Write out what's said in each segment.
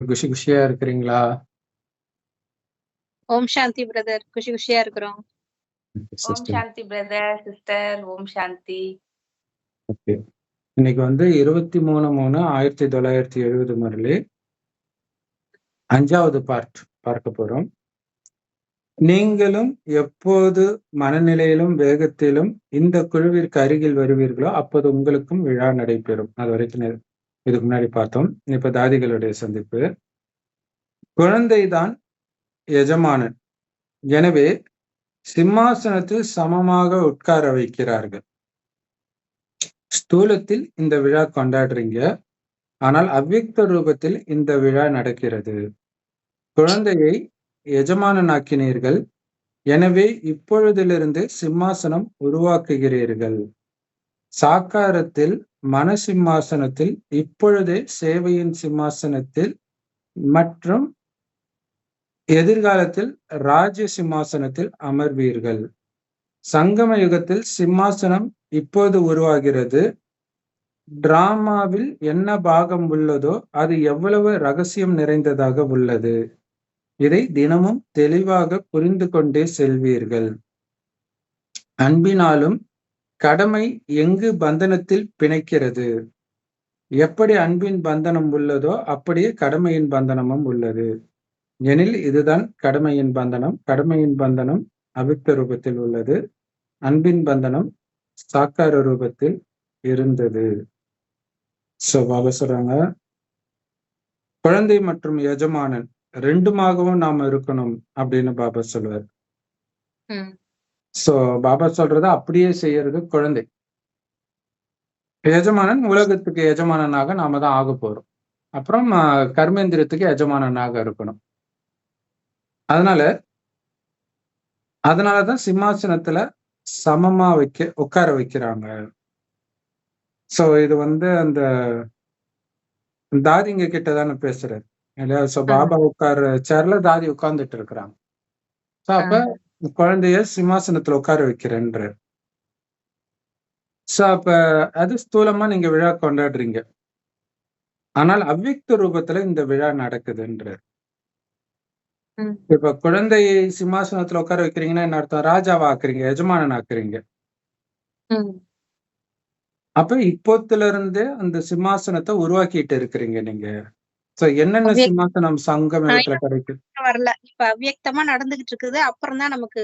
குஷி குஷியா இருக்கிறீங்களா? ஓம் சாந்தி பிரதர். குஷி குஷியா இருக்கிறோம். ஓம் சிஸ்டர். சாந்தி பிரதர், சிஸ்டர். ஓம் சாந்தி. ஓகே. இன்னைக்கு வந்து 23/3/1970 முரளி 5வது பார்ட் பார்க்க போறோம். நீங்களும் எப்போது மனநிலையிலும் வேகத்திலும் இந்த குழுவிற்கு அருகில் வருவீர்களோ அப்போது உங்களுக்கும் விழா நடைபெறும். அது வரைக்கும் இதுக்கு முன்னாடி பார்த்தோம். இப்ப தாதிகளுடைய சந்திப்பு. குழந்தைதான் எஜமானன். எனவே சிம்மாசனத்தில் சமமாக உட்கார வைக்கிறார்கள். ஸ்தூலத்தில் இந்த விழா கொண்டாடுறீங்க, ஆனால் அவ்வியக்த ரூபத்தில் இந்த விழா நடக்கிறது. குழந்தையை எஜமானனாக்கினீர்கள், எனவே இப்பொழுதிலிருந்து சிம்மாசனம் உருவாக்குகிறீர்கள். சாக்காரத்தில் மன சிம்மாசனத்தில், இப்பொழுதே சேவையின் சிம்மாசனத்தில் மற்றும் எதிர்காலத்தில் ராஜ்ய சிம்மாசனத்தில் அமர்வீர்கள். சங்கம யுகத்தில் சிம்மாசனம் இப்போது உருவாகிறது. டிராமாவில் என்ன பாகம் உள்ளதோ அது எவ்வளவு ரகசியம் நிறைந்ததாக உள்ளது. இதை தினமும் தெளிவாக புரிந்து கொண்டே செல்வீர்கள். அன்பினாலும் கடமை எங்கு பந்தனத்தில் பிணைக்கிறது. எப்படி அன்பின் பந்தனம் உள்ளதோ அப்படியே கடமையின் பந்தனமும் உள்ளது. எனில் இதுதான் கடமையின் பந்தனம். கடமையின் பந்தனம் அவ்வியக்த ரூபத்தில் உள்ளது. அன்பின் பந்தனம் சாக்கார ரூபத்தில் இருந்தது. பாபா சொல்றாங்க, குழந்தை மற்றும் எஜமானன் ரெண்டுமாகவும் நாம இருக்கணும் அப்படின்னு பாபா சொல்லுவார். பாபா சொல்றத அப்படியே செய்யறது குழந்தை. எஜமானன் உலகத்துக்கு எஜமானனாக நாம தான் ஆக போறோம். அப்புறம் கர்மேந்திரத்துக்கு எஜமானனாக இருக்கணும். அதனாலதான் சிம்மாசனத்துல சமமா உட்கார வைக்கிறாங்க. இது வந்து அந்த தாதிங்க கிட்டதானே பேசுறாரு இல்லையா? பாபா உட்கார சேர்ல தாதி உட்கார்ந்துட்டு இருக்கிறாங்க. அப்ப குழந்தைய சிம்மாசனத்துல உட்கார வைக்கிறேன்ற. அப்ப அது ஸ்தூலமா நீங்க விழா கொண்டாடுறீங்க, ஆனால் அவ்வியக்த ரூபத்துல இந்த விழா நடக்குதுன்ற. இப்ப குழந்தையை சிம்மாசனத்துல உட்கார வைக்கிறீங்கன்னா என்ன அர்த்தம்? ராஜாவா ஆக்குறீங்க, எஜமானன் ஆக்குறீங்க. அப்ப இப்போத்துல இருந்தே அந்த சிம்மாசனத்தை உருவாக்கிட்டு இருக்கிறீங்க நீங்க. என்னென்ன சிம்மாசனம் சங்கமத்துல கிடைக்கும்? வரல, இப்ப அவ்வியக்தமா நடந்துகிட்டு இருக்குது. அப்புறம் தான் நமக்கு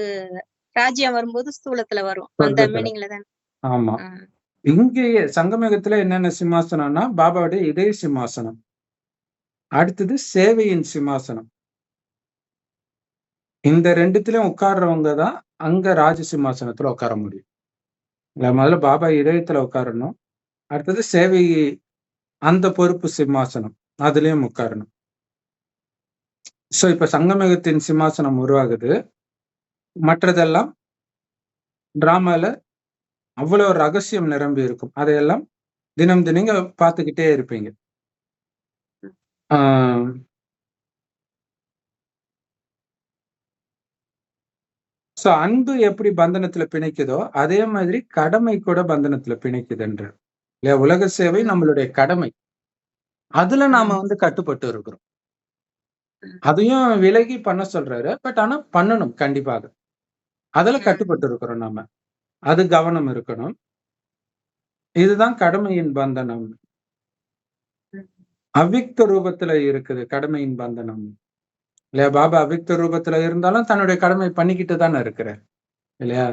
ராஜ்யம் வரும்போது ஸ்தூலத்துல வரும். அந்த மீனிங்ல தான். ஆமா, இங்கேயே சங்கமயுகத்துல என்னென்ன சிம்மாசனம்னா பாபாவுடைய இதய சிம்மாசனம், அடுத்தது சேவையின் சிம்மாசனம். இந்த ரெண்டுத்திலயும் உட்கார்றவங்க தான் அங்க ராஜ சிம்மாசனத்துல உட்கார முடியும். முதல்ல பாபா இதயத்துல உட்காரணும், அடுத்தது சேவை அந்த பொறுப்பு சிம்மாசனம் அதுலயும் உட்காரணும். இப்ப சங்கமயுகத்தின் சிம்மாசனம் உருவாகுது. மற்றதெல்லாம் டிராமால அவ்வளவு ரகசியம் நிரம்பி இருக்கும். அதையெல்லாம் தினம் நீங்க பார்த்துக்கிட்டே இருப்பீங்க. அன்பு எப்படி பந்தனத்துல பிணைக்குதோ அதே மாதிரி கடமை கூட பந்தனத்துல பிணைக்குதுன்ற இல்லையா? உலக சேவை நம்மளுடைய கடமை, அதுல நாம வந்து கட்டுப்பட்டு இருக்கிறோம். அதையும் விலகி பண்ண சொல்றாரு. பட் ஆனா பண்ணணும் கண்டிப்பாக. அதுல கட்டுப்பட்டு இருக்கிறோம் நாம. அது கவனம் இருக்கணும். இதுதான் கடமையின் பந்தனம். அவ்வியக்த ரூபத்துல இருக்குது கடமையின் பந்தனம் இல்லையா? பாபா அவ்வியக்த ரூபத்துல இருந்தாலும் தன்னுடைய கடமை பண்ணிக்கிட்டு தானே இருக்கிறார் இல்லையா?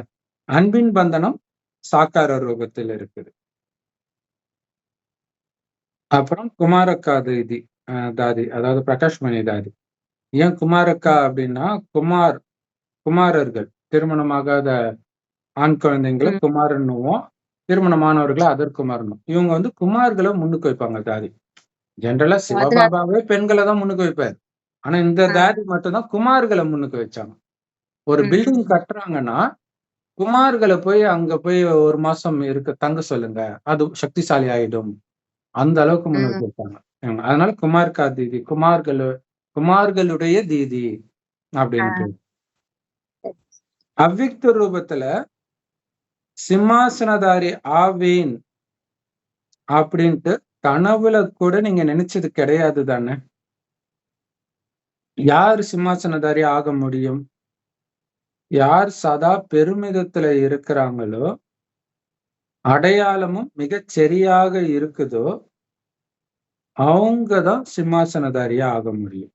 அன்பின் பந்தனம் சாக்கார ரூபத்தில் இருக்குது. அப்புறம் குமாரக்கா தாதி, அதாவது பிரகாஷ்மணி தாதி. ஏன் குமாரக்கா அப்படின்னா, குமாரர்கள், திருமணமாகாத ஆண் குழந்தைங்களை குமாரன்னுவோம், திருமணமானவர்களை அதற்குமாரனும். இவங்க வந்து குமார்களை முன்னுக்கு வைப்பாங்க தாதி. ஜென்ரலா சிவபாபாவே பெண்களை தான் முன்னுக்கு வைப்பாரு. ஆனா இந்த தாதி மட்டும்தான் குமார்களை முன்னுக்கு வச்சாங்க. ஒரு பில்டிங் கட்டுறாங்கன்னா குமார்களை போய் அங்க போய் 1 மாசம் தங்க சொல்லுங்க, அது சக்திசாலி ஆயிடும், அந்த அளவுக்கு முன்னுக்கு வைப்பாங்க. அதனால குமார்கா தீதி, குமார்களுடைய தீதி அப்படின்ட்டு. அவ்வியக்த ரூபத்துல சிம்மாசனதாரி ஆவேன் அப்படின்ட்டு கனவுல கூட நீங்க நினைச்சது கிடையாது தானே? யார் சிம்மாசனதாரி ஆக முடியும்? யார் சதா பெருமிதத்துல இருக்கிறாங்களோ, அடையாளமும் மிகச் சரியாக இருக்குதோ, அவங்க தான் சிம்மாசனதாரியா ஆக முடியும்.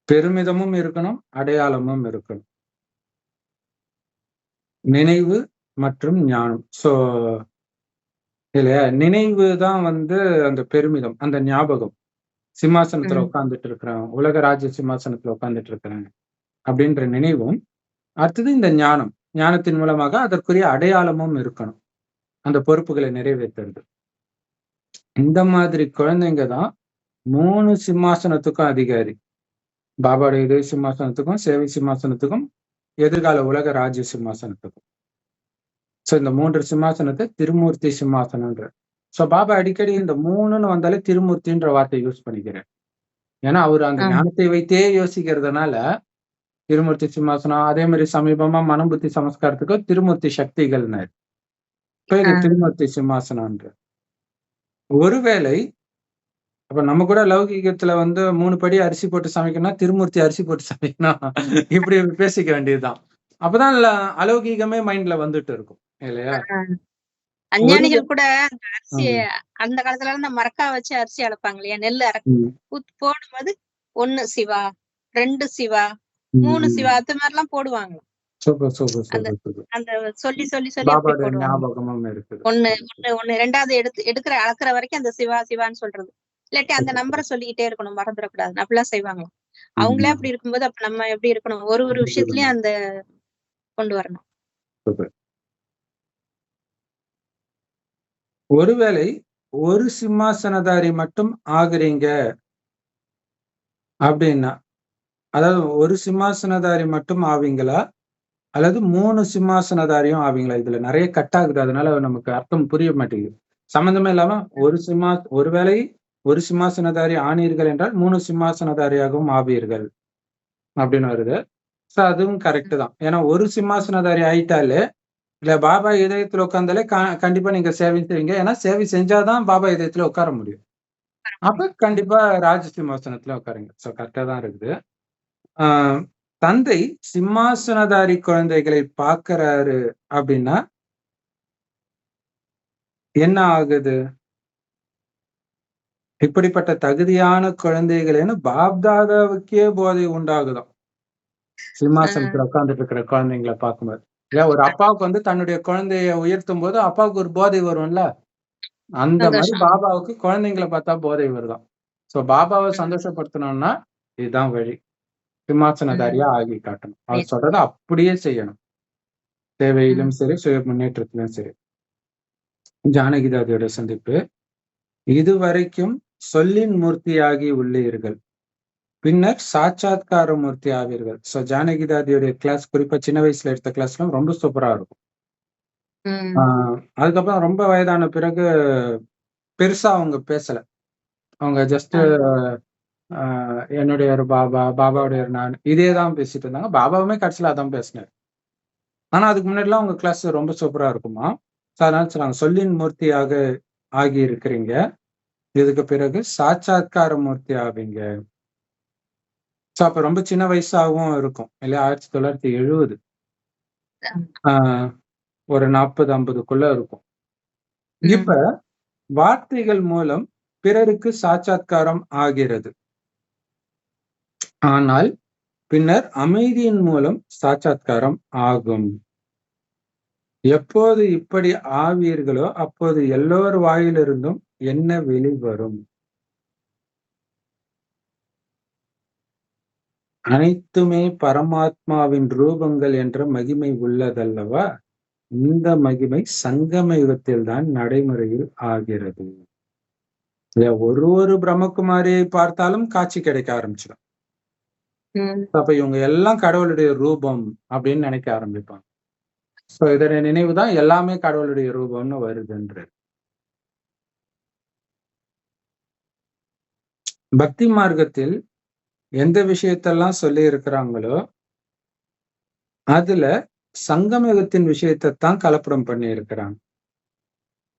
பெருமிதமும் இருக்கணும், அடையாளமும் இருக்கணும். நினைவு மற்றும் ஞானம். இல்லையா? நினைவு தான் அந்த பெருமிதம், அந்த ஞாபகம். சிம்மாசனத்துல உட்கார்ந்துட்டு இருக்கிறேன், உலக ராஜ்ய சிம்மாசனத்துல உட்கார்ந்துட்டு இருக்கிறேன் அப்படின்ற நினைவும், அடுத்தது இந்த ஞானம். ஞானத்தின் மூலமாக அதற்குரிய அடையாளமும் இருக்கணும், அந்த பொறுப்புகளை நிறைவேற்றுறது. இந்த மாதிரி குழந்தைங்க தான் 3 சிம்மாசனத்துக்கும் அதிகாரி. பாபாவுடைய இதய சிம்மாசனத்துக்கும், சேவை சிம்மாசனத்துக்கும், எதிர்கால உலக ராஜ்ய சிம்மாசனத்துக்கும். இந்த 3 சிம்மாசனத்தை திருமூர்த்தி சிம்மாசனம்ன்ற. பாபா அடிக்கடி இந்த 3ன்னு வந்தாலே திருமூர்த்தின்ற வார்த்தை யூஸ் பண்ணிக்கிறேன். ஏன்னா அவர் அந்த ஞானத்தை வைத்தே யோசிக்கிறதுனால திருமூர்த்தி சிம்மாசனம். அதே மாதிரி சமீபமா மனம் புத்தி சமஸ்காரத்துக்கு திருமூர்த்தி சக்திகள்னாரு. இப்ப இது திருமூர்த்தி சிம்மாசனம்ன்ற. ஒருவேளை அப்ப நம்ம கூட லௌகீகத்துல 3 படி அரிசி போட்டு சமைக்கணும்னா திருமூர்த்தி அரிசி போட்டு சமைக்கணும், இப்படி பேசிக்க வேண்டியதுதான். அப்பதான் அலௌகீகமே மைண்ட்ல வந்துட்டு இருக்கும் இல்லையா? அஞ்ஞானிகள் கூட அந்த அரிசி அந்த காலத்துல இந்த மரக்கா வச்சு அரிசி அளப்பாங்க இல்லையா? நெல் போடும்போது 1 சிவா, 2 சிவா, 3 சிவா, அது மாதிரி எல்லாம் போடுவாங்க. அந்த சொல்லி சொல்லி சொல்லி ஞாபகமும் இருக்குது. 1 2வது எடுக்கிற அளக்குற வரைக்கும் அந்த சிவா சிவான்னு சொல்றது. இல்லாட்டி அந்த நம்பரை சொல்லிக்கிட்டே இருக்கணும், மறந்துடக்கூடாது. அப்படிலாம் செய்வாங்க. அவங்களே அப்படி இருக்கும்போது அப்ப நம்ம எப்படி இருக்கணும்? ஒரு விஷயத்துலயும் அந்த கொண்டு வரணும். ஒருவேளை ஒரு சிம்மாசனதாரி மட்டும் ஆகுறீங்க அப்படின்னா, அதாவது ஒரு சிம்மாசனதாரி மட்டும் ஆவீங்களா அல்லது 3 சிம்மாசனதாரியும் ஆவீங்களா? இதுல நிறைய கட் ஆகுது, அதனால நமக்கு அர்த்தம் புரிய மாட்டேங்குது. சம்பந்தமே இல்லாம ஒருவேளை ஒரு சிம்மாசனதாரி ஆனீர்கள் என்றால் 3 சிம்மாசனதாரியாகவும் ஆவீர்கள் அப்படின்னு வருது. அதுவும் கரெக்ட் தான். ஏன்னா ஒரு சிம்மாசனதாரி ஆயிட்டாலே இல்ல பாபா இதயத்துல உட்கார்ந்தாலே கண்டிப்பா நீங்க சேவை செய்வீங்க. ஏன்னா சேவை செஞ்சாதான் பாபா இதயத்துல உட்கார முடியும். அப்ப கண்டிப்பா ராஜ சிம்மாசனத்துல உட்காருங்க. கரெக்டா தான் இருக்குது. தந்தை சிம்மாசனதாரி குழந்தைகளை பார்க்கிறாரு அப்படின்னா என்ன ஆகுது? இப்படிப்பட்ட தகுதியான குழந்தைகளேன்னு பாப்தாதாவுக்கே போதை உண்டாகுதாம் சிம்மாசனத்துல உட்கார்ந்துட்டு இருக்கிற குழந்தைங்களை பார்க்கும்போது. இல்ல ஒரு அப்பாவுக்கு தன்னுடைய குழந்தைய உயர்த்தும் போது அப்பாவுக்கு ஒரு போதை வரும்ல, அந்த மாதிரி பாபாவுக்கு குழந்தைங்களை பார்த்தா போதை வருதாம். பாபாவை சந்தோஷப்படுத்தணும்னா இதுதான் வழி. சிம்மாசனதாரியா ஆகி காட்டணும். அவர் சொல்றதை அப்படியே செய்யணும். தேவையிலும் சரி, சுய முன்னேற்றத்திலும் சரி. ஜானகிதாதியோட சந்திப்பு. இதுவரைக்கும் சொல்லின் மூர்த்தியாகி உள்ளீர்கள், பின்னர் சாட்சாத்கார மூர்த்தி ஆவீர்கள். ஜானகிதாதியோடைய கிளாஸ், குறிப்பா சின்ன வயசுல எடுத்த கிளாஸ்லாம் ரொம்ப சூப்பரா இருக்கும். அதுக்கப்புறம் ரொம்ப வயதான பிறகு பெருசா அவங்க பேசல. அவங்க ஜஸ்ட் என்னுடைய ஒரு பாபாவுடைய ஒரு நான், இதேதான் பேசிட்டு இருந்தாங்க. பாபாவுமே கடைசியில அதான் பேசினார். ஆனா அதுக்கு முன்னாடிலாம் உங்க கிளாஸ் ரொம்ப சூப்பரா இருக்குமா. அதனால சொன்னாங்க சொல்லின் மூர்த்தியாக ஆகி இருக்கிறீங்க, இதுக்கு பிறகு சாட்சாத்கார மூர்த்தி ஆவீங்க. அப்ப ரொம்ப சின்ன வயசாகவும் இருக்கும் இல்லையா? 1970 ஒரு 40-50க்குள்ள இருக்கும். இப்ப வார்த்தைகள் மூலம் பிறருக்கு சாட்சாத்காரம் ஆகிறது, ஆனால் பின்னர் அமைதியின் மூலம் சாட்சாத்காரம் ஆகும். எப்போது இப்படி ஆவீர்களோ அப்போது எல்லோர் வாயிலிருந்தும் என்ன வெளிவரும்? அனைத்துமே பரமாத்மாவின் ரூபங்கள் என்ற மகிமை உள்ளதல்லவா? இந்த மகிமை சங்கம யுகத்தில் தான் நடைமுறையில் ஆகிறது. ஒரு பிரம்மகுமாரியை பார்த்தாலும் காட்சி கிடைக்க ஆரம்பிச்சிடும். அப்ப இவங்க எல்லாம் கடவுளுடைய ரூபம் அப்படின்னு நினைக்க ஆரம்பிப்பாங்க. இதோட நினைவுதான் எல்லாமே கடவுளுடைய ரூபம்னு வருதுன்ற. பக்தி மார்க்கத்தில் எந்த விஷயத்தெல்லாம் சொல்லி இருக்கிறாங்களோ அதுல சங்கமயுகத்தின் விஷயத்தை தான் கலப்படம் பண்ணி இருக்கிறாங்க.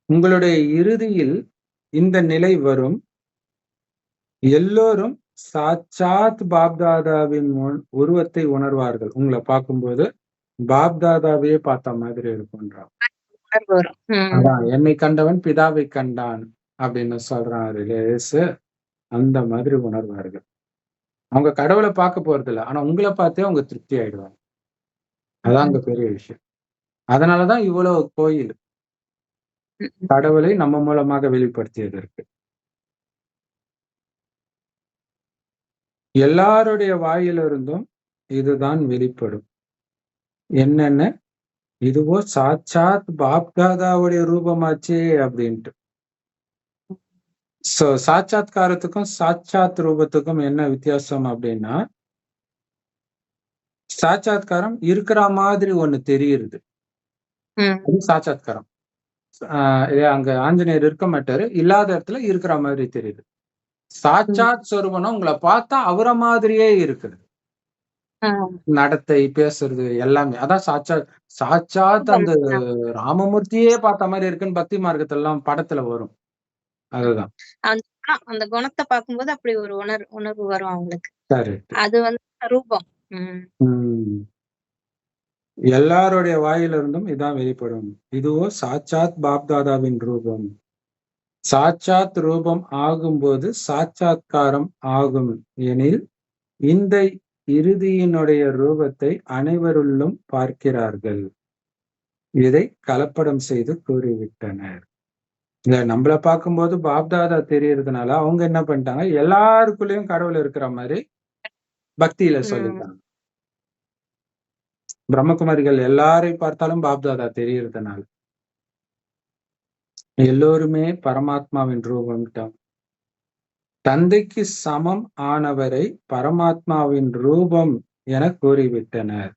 உங்களுடைய இறுதியில் இந்த நிலை வரும், எல்லோரும் சாட்சாத் பாப்தாதாவின் உருவத்தை உணர்வார்கள். உங்களை பார்க்கும்போது பாப்தாதாவையே பார்த்த மாதிரி இருக்கும்ன்றான். உணர்வு வரும். அதான் என்னை கண்டவன் பிதாவை கண்டான் அப்படின்னு சொல்றாரு இயேசு. அந்த மாதிரி உணர்வார்கள். அவங்க கடவுளை பார்க்க போறது இல்லை, ஆனா உங்களை பார்த்தே அவங்க திருப்தி ஆயிடுவாங்க. அதான் அங்க பெரிய விஷயம். அதனாலதான் இவ்வளவு கோயில் கடவுளை நம்ம மூலமாக வெளிப்படுத்தியதற்கு. எல்லாருடைய வாயிலிருந்தும் இதுதான் வெளிப்படும். என்னென்ன? இதுவோ சாட்சாத் பாப்தாதாவுடைய ரூபமாச்சே அப்படின்ட்டு. சோ சாட்சாத்காரத்துக்கும் சாட்சாத் ரூபத்துக்கும் என்ன வித்தியாசம் அப்படின்னா, சாட்சாத்காரம் இருக்கிற மாதிரி ஒண்ணு தெரியுது, அது சாட்சாத்காரம். அங்க ஆஞ்சநேயர் இருக்க மாட்டாரு, இல்லாத இடத்துல இருக்கிற மாதிரி தெரியுது. சாட்சாத் சொரூபம்னா உங்களை பார்த்தா அவரை மாதிரியே இருக்குது, நடத்தை, பேசுறது எல்லாமே. அதான் சாட்சாத். சாட்சாத் அந்த ராமமூர்த்தியே பார்த்த மாதிரி இருக்குன்னு பக்தி மார்க்கத்துல எல்லாம் படத்துல வரும். அதுதான் அந்த குணத்தை பார்க்கும்போது அப்படி ஒரு உணர்வு வரும் அவங்களுக்கு. கரெக்ட். அது ரூபம். எல்லாருடைய வாயிலிருந்தும் இதான் வெளிப்படும். இதுவோ சாட்சாத் பாப்தாதாவின் ரூபம். சாட்சாத் ரூபம் ஆகும்போது சாட்சாத்காரம் ஆகும் எனில் இந்த இறுதியினுடைய ரூபத்தை அனைவருள்ளும் பார்க்கிறார்கள். இதை கலப்படம் செய்து கூறிவிட்டனர். இல்ல, நம்மள பார்க்கும்போது பாப்தாதா தெரியறதுனால அவங்க என்ன பண்ணிட்டாங்க, எல்லாருக்குள்ளயும் கடவுள் இருக்கிற மாதிரி பக்தியில சொல்லிட்டாங்க. பிரம்மகுமாரிகள் எல்லாரையும் பார்த்தாலும் பாப்தாதா தெரியறதுனால எல்லோருமே பரமாத்மாவின் ரூபம். தந்தைக்கு சமம் ஆனவரை பரமாத்மாவின் ரூபம் என கூறிவிட்டனர்.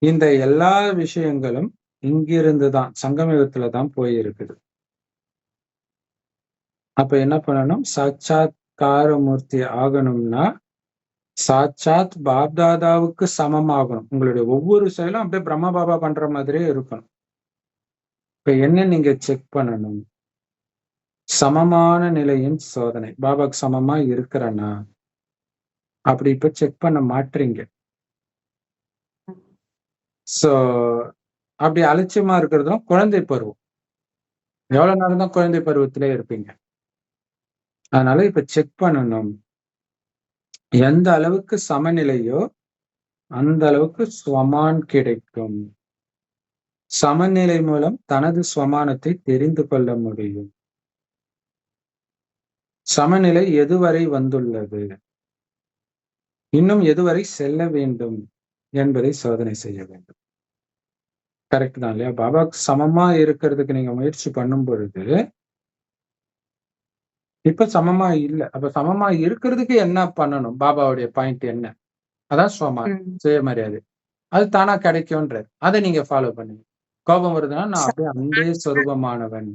இந்த எல்லா விஷயங்களும் இங்கிருந்துதான் சங்கமயுகத்துல தான் போயிருக்குது. அப்ப என்ன பண்ணணும்? சாட்சாத்காரமூர்த்தி ஆகணும்னா சாட்சாத் பாப்தாதாவுக்கு சமம் ஆகணும். உங்களுடைய ஒவ்வொரு செயலும் அப்படியே பிரம்ம பாபா பண்ற மாதிரியே இருக்கணும். இப்ப என்ன நீங்க செக் பண்ணணும்? சமமான நிலையின் சோதனை. பாபாக்கு சமமா இருக்கிறனா அப்படி இப்ப செக் பண்ண மாட்டீங்க. சோ அப்படி அலட்சியமா இருக்கிறதும் குழந்தை பருவம். எவ்வளவு நேரம் தான் குழந்தை பருவத்திலே இருப்பீங்க. அதனால இப்ப செக் பண்ணணும். எந்த அளவுக்கு சமநிலையோ அந்த அளவுக்கு ஸ்வமான் கிடைக்கும். சமநிலை மூலம் தனது ஸ்வமானத்தை தெரிந்து கொள்ள முடியும். சமநிலை எதுவரை வந்துள்ளது, இன்னும் எதுவரை செல்ல வேண்டும் என்பதை சோதனை செய்ய வேண்டும். கரெக்ட் தான் இல்லையா? பாபாக்கு சமமா இருக்கிறதுக்கு நீங்க முயற்சி பண்ணும் பொழுது இப்ப சமமா இல்லை. அப்ப சமமா இருக்கிறதுக்கு என்ன பண்ணணும்? பாபாவுடைய பாயிண்ட் என்ன? அதான் ஸ்வமான், சுயமரியாதை. அது தானா கிடைக்கும்ன்றது. அதை நீங்க ஃபாலோ பண்ணுங்க. கோபம் வருதுன்னா நான் அப்படியே அன்பே சொரூபமானவன்.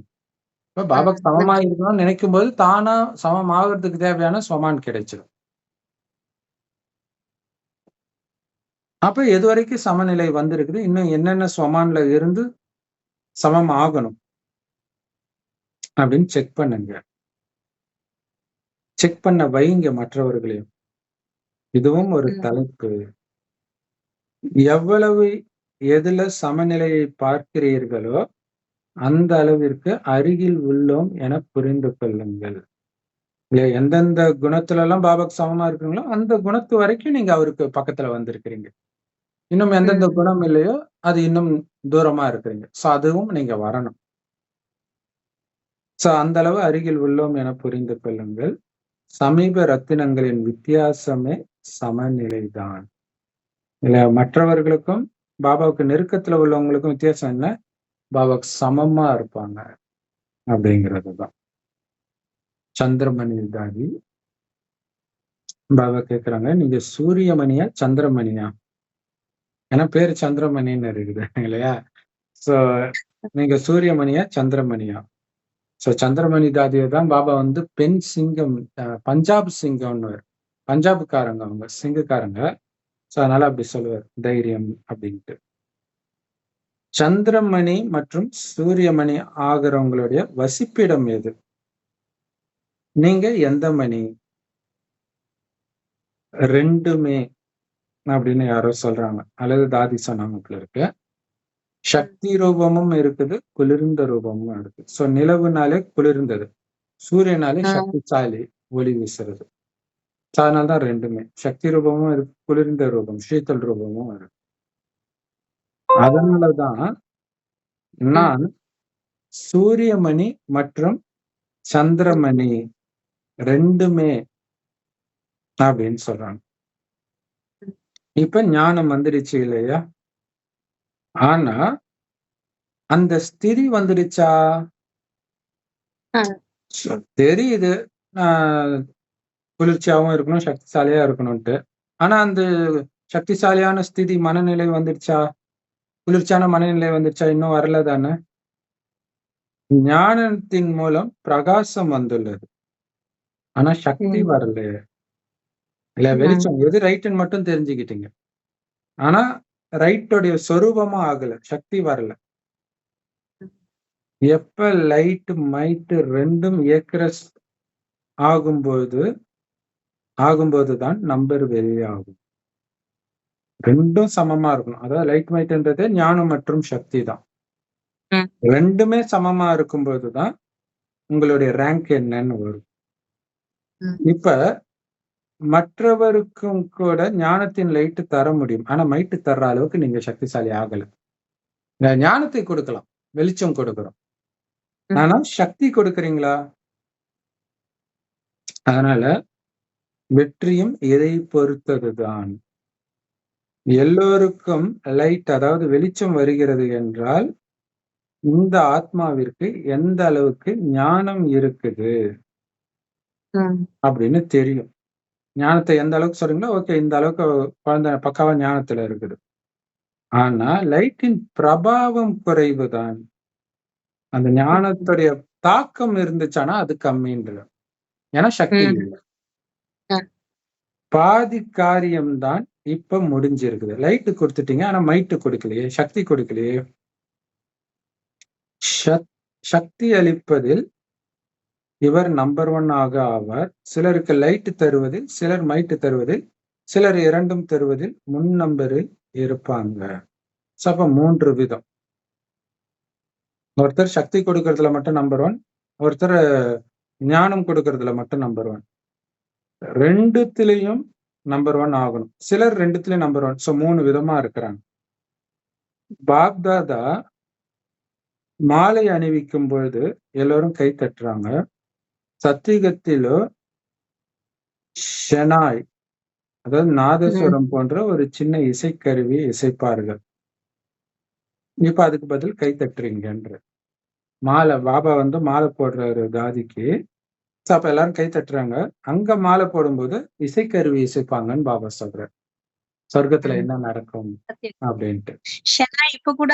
இப்ப பாபாக்கு சமமா இருக்கணும்னு நினைக்கும் போது தானா சமம் ஆகிறதுக்கு தேவையான ஸ்வமான் கிடைச்சிடும். அப்ப எது வரைக்கும் சமநிலை வந்திருக்குது, இன்னும் என்னென்ன ஸ்வமான்ல இருந்து சமம் ஆகணும் அப்படின்னு செக் பண்ணுங்க. செக் பண்ண வைங்க மற்றவர்களையும். இதுவும் ஒரு தலைப்பு. எவ்வளவு எதுல சமநிலையை பார்க்கிறீர்களோ அந்த அளவிற்கு அருகில் உள்ளோம் என புரிந்து கொள்ளுங்கள். எந்தெந்த குணத்துல எல்லாம் பாபாக்கு சமமா இருக்கிறீங்களோ அந்த குணத்து வரைக்கும் நீங்க அவருக்கு பக்கத்துல வந்திருக்கிறீங்க. இன்னும் எந்தெந்த குணம் இல்லையோ அது இன்னும் தூரமா இருக்கிறீங்க. சோ அதுவும் நீங்க வரணும். சோ அந்த அளவு அருகில் உள்ளோம் என புரிந்து கொள்ளுங்கள். சமீப ரத்தினங்களின் வித்தியாசமே சமநிலைதான். இல்ல, மற்றவர்களுக்கும் பாபாவுக்கு நெருக்கத்துல உள்ளவங்களுக்கும் வித்தியாசம் என்ன? பாபாவுக்கு சமமா இருப்பாங்க அப்படிங்கிறதுதான். சந்திரமணி தாதி பாபா கேக்குறாங்க, நீங்க சூரியமணியா சந்திரமணியா? ஏன்னா பேரு சந்திரமணின்னு இருக்குது இல்லையா? சோ நீங்க சூரியமணியா சந்திரமணியா? சோ சந்திரமணி தாதியை தான் பாபா பெண் சிங்கம், பஞ்சாப் சிங்கம்னு, பஞ்சாபுக்காரங்க, அவங்க சிங்கக்காரங்க. சோ அதனால அப்படி சொல்லுவார், தைரியம் அப்படின்ட்டு. சந்திரமணி மற்றும் சூரியமணி ஆகிறவங்களுடைய வசிப்பிடம் எது? நீங்க எந்த மணி? ரெண்டுமே அப்படின்னு யாரோ சொல்றாங்க, அல்லது தாதி சொன்னாங்க போல இருக்கு. சக்தி ரூபமும் இருக்குது, குளிர்ந்த ரூபமும் இருக்கு. சோ நிலவுனாலே குளிர்ந்தது, சூரியனாலே சக்திசாலி, ஒளி வீசுறது. அதனால்தான் ரெண்டுமே சக்தி ரூபமும் இருக்கு, குளிர்ந்த ரூபம் சீத்தல் ரூபமும் இருக்கு. அதனாலதான் நான் சூரியமணி மற்றும் சந்திரமணி ரெண்டுமே அப்படின்னு சொல்றாங்க. இப்ப ஞானம் வந்துடுச்சு இல்லையா? ஆனா அந்த ஸ்திதி வந்துடுச்சா? தெரியுது குளிர்ச்சியாவும் இருக்கணும், சக்திசாலியா இருக்கணும்ட்டு. ஆனா அந்த சக்திசாலியான ஸ்திதி மனநிலை வந்துடுச்சா? குளிர்ச்சியான மனநிலை வந்துடுச்சா? இன்னும் வரல தானே. ஞானத்தின் மூலம் பிரகாசம் வந்துள்ளது, ஆனா சக்தி வரல இல்ல. வெளிச்சம் எது ரைட்டுன்னு மட்டும் தெரிஞ்சுக்கிட்டீங்க, ஆனா ரைட்டோடைய சொரூபமா ஆகல, சக்தி வரல. எப்ப லைட் மைட் ரெண்டும் ஏக்ரஸ் ஆகும்போதுதான் நம்பர் வெளியாகும். ரெண்டும் சமமா இருக்கணும். அதாவது லைட் மைட்ன்றது ஞானம் மற்றும் சக்தி தான். ரெண்டுமே சமமா இருக்கும்போதுதான் உங்களுடைய ரேங்க் என்னன்னு வரும். இப்ப மற்றவருக்கும் கூட ஞானத்தின் லைட் தர முடியும், ஆனா மைட்டு தர்ற அளவுக்கு நீங்க சக்திசாலி ஆகல. ஞானத்தை கொடுக்கலாம், வெளிச்சம் கொடுக்கிறோம், ஆனா சக்தி கொடுக்கறீங்களா? அதனால வெற்றியும் இதை பொறுத்ததுதான். எல்லோருக்கும் லைட், அதாவது வெளிச்சம் வருகிறது என்றால் இந்த ஆத்மாவிற்கு எந்த அளவுக்கு ஞானம் இருக்குது அப்படின்னு தெரியும். ஞானத்தை எந்த அளவுக்கு சொல்றீங்களோ ஓகே, இந்த அளவுக்கு குழந்தை பக்காவா ஞானத்துல இருக்குது. ஆனா லைட்டின் பிரபாவம் குறைவுதான். அந்த ஞானத்துடைய தாக்கம் இருந்துச்சானா அது கம்மின்ற, ஏன்னா சக்தி இல்லை. பாதி காரியம்தான் இப்ப முடிஞ்சிருக்குது. லைட்டு கொடுத்துட்டீங்க, ஆனா மைட்டு கொடுக்கலையே, சக்தி கொடுக்கலையே. சக்தி அளிப்பதில் இவர் நம்பர் 1 ஆவார். சிலருக்கு லைட் தருவதில், சிலர் மைட்டு தருவதில், சிலர் இரண்டும் தருவதில் முன் நம்பரில் இருப்பாங்க. அப்ப 3 விதம். ஒருத்தர் சக்தி கொடுக்கறதுல மட்டும் நம்பர் 1, ஒருத்தர் ஞானம் கொடுக்கறதுல மட்டும் நம்பர் 1. ரெண்டுத்திலையும் நம்பர் 1 ஆகணும். சிலர் ரெண்டுத்திலையும் நம்பர் 1. சோ 3 விதமா இருக்கிறாங்க. பாப்தாதா மாலை அணிவிக்கும் பொழுது எல்லாரும் கை தட்டுறாங்க. சத்தியுகத்திலோ ஷெனாய், அதாவது நாதஸ்வரம் போன்ற ஒரு சின்ன இசைக்கருவி இசைப்பார்கள். இப்ப அதுக்கு பதில் கை தட்டுறீங்கன்ற. மாலை பாபா மாலை போடுறாரு தாதிக்கு. அப்ப எல்லாரும் கை தட்டுறாங்க. அங்க மாலை போடும்போது இசைக்கருவி இசைப்பாங்கன்னு பாபா சொல்றாரு. சொர்க்கத்துல என்ன நடக்கும் அப்படின்ட்டு. ஷெனாய் இப்ப கூட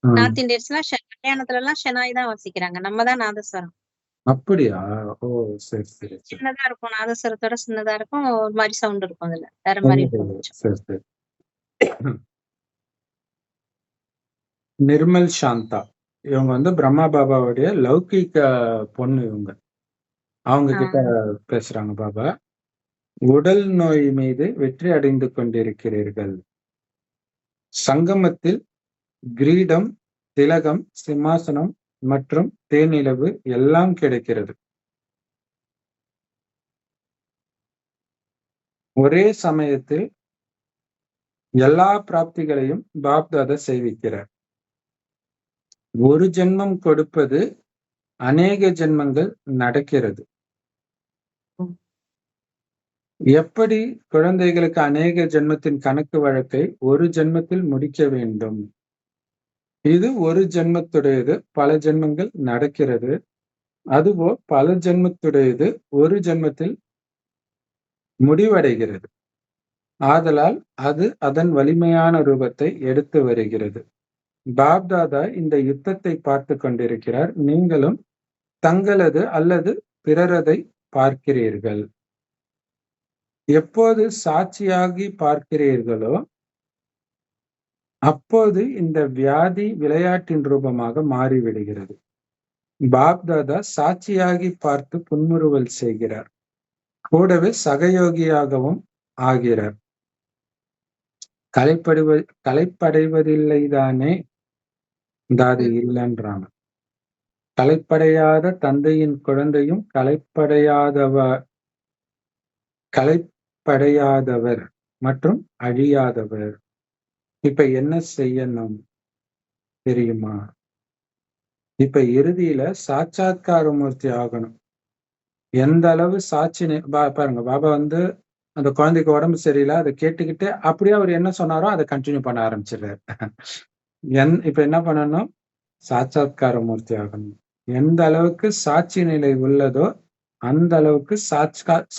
நார்த் இந்தியன்ஸ்ல கல்யாணத்துல எல்லாம் ஷெனாய் தான் வாசிக்கிறாங்க. நம்ம தான் நாதஸ்வரம். அப்படியா? ஓ சரி சரி. சின்னதா இருக்கும், நாதஸ்வரத்தோட சின்னதா இருக்கும், ஒரு மாதிரி சவுண்ட் இருக்கும், அதுல வேற மாதிரி இருக்கும். சரி சரி. நிர்மல் சாந்தா இவங்க பிரம்மா பாபாவுடைய லௌகிக பொண்ணு. அவங்க கிட்ட பேசுறாங்க பாபா. உடல் நோய் மீது வெற்றி அடைந்து கொண்டிருக்கிறீர்கள். சங்கமத்தில் கிரீடம், திலகம், சிம்மாசனம் மற்றும் தேனிலவு எல்லாம் கிடைக்கிறது. ஒரே சமயத்தில் எல்லா பிராப்திகளையும் பாப்தாதா செய்விக்கிறார். ஒரு ஜென்மம் கொடுப்பது அநேக ஜென்மங்கள் நடக்கிறது. எப்படி குழந்தைகளுக்கு அநேக ஜென்மத்தின் கணக்கு வழக்கை ஒரு ஜென்மத்தில் முடிக்க வேண்டும், இது ஒரு ஜென்மத்துடையது பல ஜென்மங்கள் நடக்கிறது. அதுவோ பல ஜென்மத்துடையது ஒரு ஜென்மத்தில் முடிவடைகிறது. ஆதலால் அது அதன் வலிமையான ரூபத்தை எடுத்து வருகிறது. பாப்தாதா இந்த யுத்தத்தை பார்த்து கொண்டிருக்கிறார். நீங்களும் தங்களது அல்லது பிறரதை பார்க்கிறீர்கள். எப்போது சாட்சியாகி பார்க்கிறீர்களோ அப்போது இந்த வியாதி விளையாட்டின் ரூபமாக மாறிவிடுகிறது. பாப்தாதா சாட்சியாகி பார்த்து புன்முறுவல் செய்கிறார். கூடவே சகயோகியாகவும் ஆகிறார். கலைப்படைவதில்லைதானே தாதி இல்லைன்றாங்க. கலைப்படையாத தந்தையின் குழந்தையும் கலைப்படையாதவர் மற்றும் அழியாதவர். இப்ப என்ன செய்யணும் தெரியுமா? இப்ப இறுதியில சாட்சாத்கார மூர்த்தி ஆகணும். எந்த அளவு சாட்சி பாருங்க, பாபா வந்து அந்த குழந்தைக்கு உடம்பு சரியில்லை, அதை கேட்டுக்கிட்டு அப்படியே அவர் என்ன சொன்னாரோ அதை கண்டினியூ பண்ண ஆரம்பிச்சிடுறாரு. இப்ப என்ன பண்ணணும்? சாட்சாத்கார மூர்த்தி ஆகணும். எந்த அளவுக்கு சாட்சி நிலை உள்ளதோ அந்த அளவுக்கு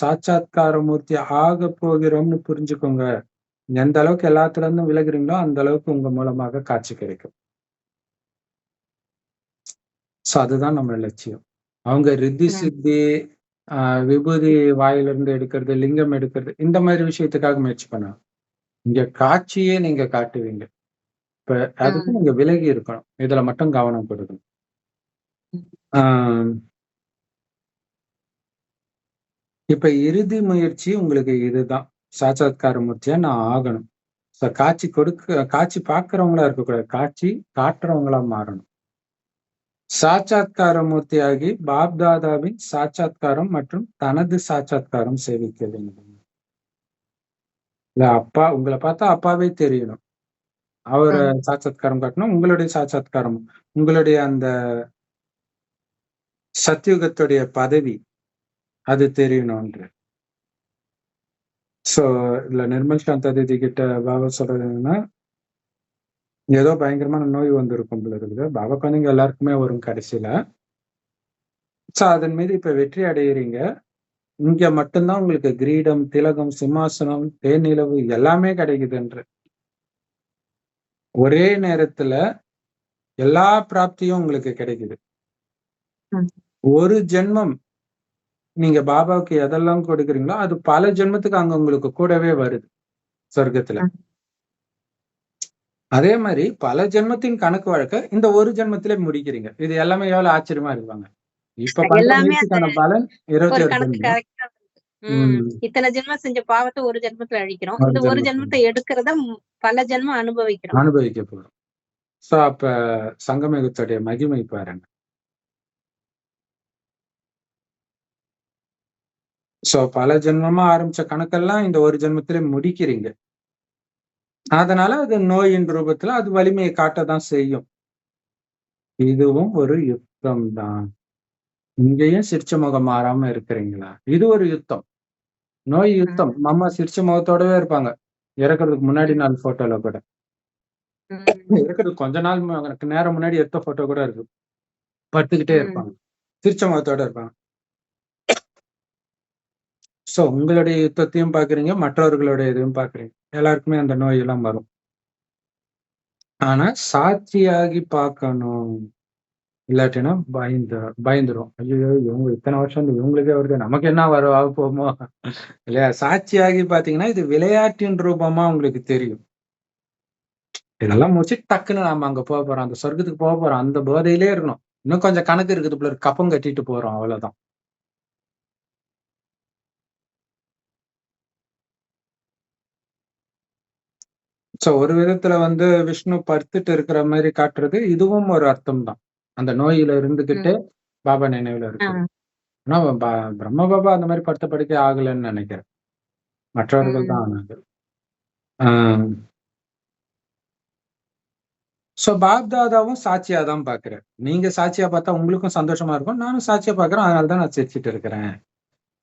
சாட்சாத்கார மூர்த்தி ஆக போகிறோம்னு புரிஞ்சுக்கோங்க. எந்த அளவுக்கு எல்லாத்துல இருந்தும் விலகுறீங்களோ அந்த அளவுக்கு உங்க மூலமாக காட்சி கிடைக்கும். சோ அதுதான் நம்ம லட்சியம். அவங்க ரித்தி சித்தி விபூதி வாயிலிருந்து எடுக்கிறது, லிங்கம் எடுக்கிறது, இந்த மாதிரி விஷயத்துக்காக முயற்சி பண்ணலாம். இங்க காட்சியே நீங்க காட்டுவீங்க. இப்ப அதுக்கு நீங்க விலகி இருக்கணும். இதுல மட்டும் கவனம் கொடுக்கணும். இப்ப இறுதி முயற்சி உங்களுக்கு இதுதான். சாட்சாத்கார மூர்த்தியா நான் ஆகணும். காட்சி பார்க்கிறவங்களா இருக்கக்கூடாது, காட்சி காட்டுறவங்களா மாறணும். சாட்சாத்கார மூர்த்தியாகி பாப்தாதாவின் சாட்சாத்காரம் மற்றும் தனது சாட்சாத்காரம் சேவிக்க வேண்டும். இல்ல அப்பா, உங்களை பார்த்தா அப்பாவே தெரியணும். அவரை சாட்சாத்காரம் காட்டணும். உங்களுடைய சாட்சாத்காரம், உங்களுடைய அந்த சத்தியுகத்துடைய பதவி அது தெரியணும்ன்ற. சோ இல்ல நிர்மல் சாந்த் அதிதி கிட்ட பாபா சொல்றது என்னன்னா, ஏதோ பயங்கரமான நோய் வந்திருக்கும் போல இருக்குது. பாபா குழந்தைங்க எல்லாருக்குமே வரும் கடைசியில. சோ அதன் மீது இப்ப வெற்றி அடைகிறீங்க. இங்க மட்டும்தான் உங்களுக்கு கிரீடம், திலகம், சிம்மாசனம், தேனிலவு எல்லாமே கிடைக்குதுன்ற. ஒரே நேரத்துல எல்லா பிராப்தியும் உங்களுக்கு கிடைக்குது. ஒரு ஜென்மம் நீங்க பாபாவுக்கு எதெல்லாம் கொடுக்குறீங்களோ அது பல ஜென்மத்துக்கு அங்க உங்களுக்கு கூடவே வருது சொர்க்கத்துல. அதே மாதிரி பல ஜென்மத்தின் கணக்கு வழக்க இந்த ஒரு ஜென்மத்திலே முடிக்கிறீங்க. இது எல்லாமே எவ்வளவு ஆச்சரியமா இருப்பாங்க. இப்ப பண்ற முயற்சிக்கான பலன் 27 இத்தனை ஜென்மம் செஞ்ச பாவத்தை ஒரு ஜென்மத்துல அழிக்கிறோம். இந்த ஒரு ஜென்மத்தை எடுக்கிறத பல ஜென்மம் அனுபவிக்க போறோம். சோ அப்ப சங்கமயுகத்துடைய மகிமை பாருங்க. சோ பல ஜென்மமா ஆரம்பிச்ச கணக்கெல்லாம் இந்த ஒரு ஜென்மத்திலே முடிக்கிறீங்க. அதனால அது நோயின் ரூபத்துல அது வலிமையை காட்டதான் செய்யும். இதுவும் ஒரு யுத்தம் தான். இங்கேயும் சிரிச்ச முகம் மாறாம இருக்கிறீங்களா? இது ஒரு யுத்தம். நோய் யுத்தம். அம்மா சிரிச்ச முகத்தோடவே இருப்பாங்க. இறக்குறதுக்கு முன்னாடி நாள் போட்டோல கூட. இறக்குறதுக்கு கொஞ்ச நாள் நேரம் முன்னாடி எடுத்த போட்டோ கூட இருக்கு. படுத்துக்கிட்டே இருப்பாங்க, சிரிச்ச முகத்தோட இருப்பாங்க. சோ உங்களுடைய யுத்தத்தையும் பாக்குறீங்க, மற்றவர்களுடைய இதையும் பாக்குறீங்க. எல்லாருக்குமே அந்த நோய் எல்லாம் வரும். ஆனா சாட்சியாகி பார்க்கணும். இல்லாட்டினா பயந்துரும். ஐயோ இவங்க இத்தனை வருஷம் இவங்களுக்கே வருது, நமக்கு என்ன ஆக போமோ இல்லையா? சாட்சியாகி பாத்தீங்கன்னா இது விளையாட்டின் ரூபமா உங்களுக்கு தெரியும். இதெல்லாம் முடிச்சு டக்குன்னு நாம அங்க போக போறோம், அந்த சொர்க்கத்துக்கு போக போறோம், அந்த போதையிலே இருக்கணும். இன்னும் கொஞ்சம் கணக்கு இருக்குது போல, கப்பம் கட்டிட்டு போறோம், அவ்வளவுதான். சோ ஒரு விதத்துல விஷ்ணு படுத்துட்டு இருக்கிற மாதிரி காட்டுறது இதுவும் ஒரு அர்த்தம் தான். அந்த நோயில இருந்துகிட்டு பாபா நினைவுல இருக்கு. ஆனா பிரம்ம பாபா அந்த மாதிரி படுத்த படுக்க ஆகலன்னு நினைக்கிறேன். மற்றவர்கள் தான் ஆனாங்க. சோ பாப்தாதாவும் சாட்சியா தான் பாக்குறேன். நீங்க சாட்சியா பார்த்தா உங்களுக்கும் சந்தோஷமா இருக்கும், நானும் சாட்சியா பாக்குறேன், அதனாலதான் நான் சிரிச்சிட்டு இருக்கிறேன்.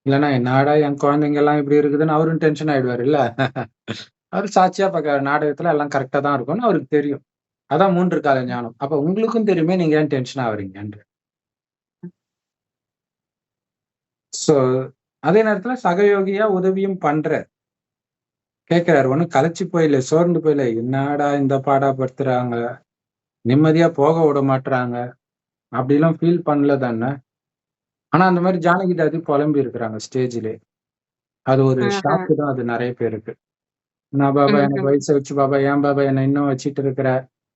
இல்லைன்னா என்னடா என் குழந்தைங்க எல்லாம் இப்படி இருக்குதுன்னு அவரும் டென்ஷன் ஆயிடுவாரு இல்ல. அவர் சாட்சியா பாக்குறாரு, நாடகத்துல எல்லாம் கரெக்டா தான் இருக்கும்னு அவருக்கு தெரியும். அதான் 3 கால ஞானம். அப்ப உங்களுக்கும் தெரியுமே, நீங்க ஏன் டென்ஷன் ஆகுறீங்கன்ற. சோ அதே நேரத்துல சகயோகியா உதவியும் பண்ற கேட்கிறாரு. ஒண்ணும் கலைச்சு போயில, சோர்ந்து போயில, என்னடா இந்த பாடா படுத்துறாங்க, நிம்மதியா போக விட மாட்டுறாங்க, அப்படிலாம் ஃபீல் பண்ணல தானே. ஆனா அந்த மாதிரி ஜானகி தாதி புலம்பி இருக்கிறாங்க ஸ்டேஜ்ல. அது ஒரு ஷாக்கு தான் அது நிறைய பேருக்கு. நான் பாபா எனக்கு வயசை வச்சு பாபா ஏன் பாபா என்னை இன்னும் வச்சிட்டு இருக்கிற,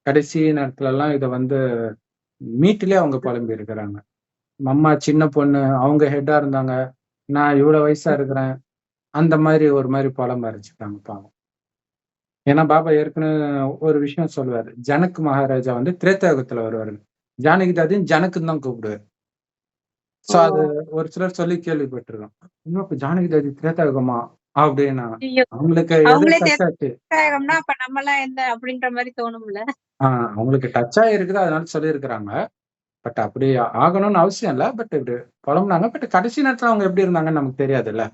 கடைசி நேரத்துல எல்லாம் இதை மீட்டிலே அவங்க புலம்பி இருக்கிறாங்க. அம்மா சின்ன பொண்ணு, அவங்க ஹெட்டா இருந்தாங்க, நான் இவ்வளவு வயசா இருக்கிறேன், அந்த மாதிரி ஒரு மாதிரி புலம்ப அரைச்சிட்டாங்க பாவம். ஏன்னா பாபா ஏற்கனவே ஒரு விஷயம் சொல்லுவாரு. ஜனக் மகாராஜா வந்து திரேதாயுகத்துல வருவாரு. ஜானகி தாதியும் ஜனக்குன்னு தான் கூப்பிடுவாரு. சோ அது ஒரு சிலர் சொல்லி கேள்விப்பட்டிருக்கோம். இன்னும் இப்ப ஜானகி தாதி திரேதாயுகமா அப்படின்னா ஐயோ, அவங்களுக்கு எது அவங்களே டச் ஆச்சு திரேதாயுகம்னா அப்ப நம்ம எல்லாம் என்ன அப்படின்ற மாதிரி தோணும்ல. அவங்களுக்கு டச் ஆகிருக்குது, அதனால சொல்லியிருக்கிறாங்க. பட் அப்படி ஆகணும்னு அவசியம் இல்ல. பட் இப்படி புலம்புனாங்க. பட் கடைசி நேரத்துல அவங்க எப்படி இருந்தாங்கன்னு நமக்கு தெரியாதுல்ல.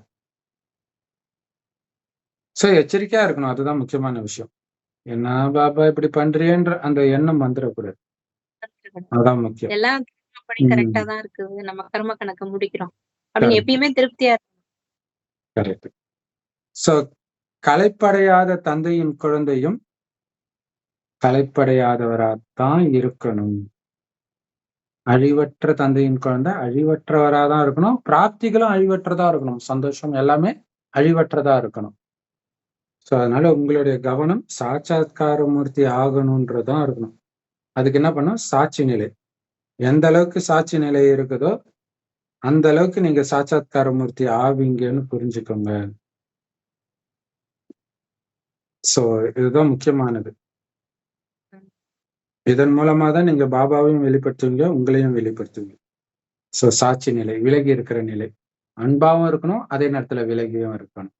சோ எச்சரிக்கையா இருக்கணும். அதுதான் முக்கியமான விஷயம். என்ன பாபா இப்படி பண்றியேன்ற அந்த எண்ணம் வந்துடக்கூடாது. அதான் முக்கியம். எல்லாம் படி கரெக்டா தான் இருக்குது. நம்ம கர்ம கணக்கு முடிக்கிறோம் அப்படின்னு எப்பயுமே திருப்தியா இருக்கும். கரெக்ட். சோ கலைப்படையாத தந்தையின் குழந்தையும் கலைப்படையாதவராத்தான் இருக்கணும். அழிவற்ற தந்தையின் குழந்தை அழிவற்றவராதான் இருக்கணும். பிராப்திகளும் அழிவற்றதா இருக்கணும். சந்தோஷம் எல்லாமே அழிவற்றதா இருக்கணும். சோ அதனால உங்களுடைய கவனம் சாட்சாத்கார மூர்த்தி ஆகணும்ன்றதான் இருக்கணும். அதுக்கு என்ன பண்ணும்? சாட்சி நிலை. எந்த அளவுக்கு சாட்சி நிலை இருக்குதோ அந்த அளவுக்கு நீங்க சாட்சாத்கார மூர்த்தி ஆவீங்கன்னு புரிஞ்சுக்கோங்க. சோ இதுதான் முக்கியமானது. இதன் மூலமா தான் நீங்க பாபாவையும் வெளிப்படுத்துவீங்க, உங்களையும் வெளிப்படுத்துவீங்க. சோ சாட்சி நிலை, விலகி இருக்கிற நிலை. அன்பாவும் இருக்கணும், அதே நேரத்துல விலகியும் இருக்கணும்.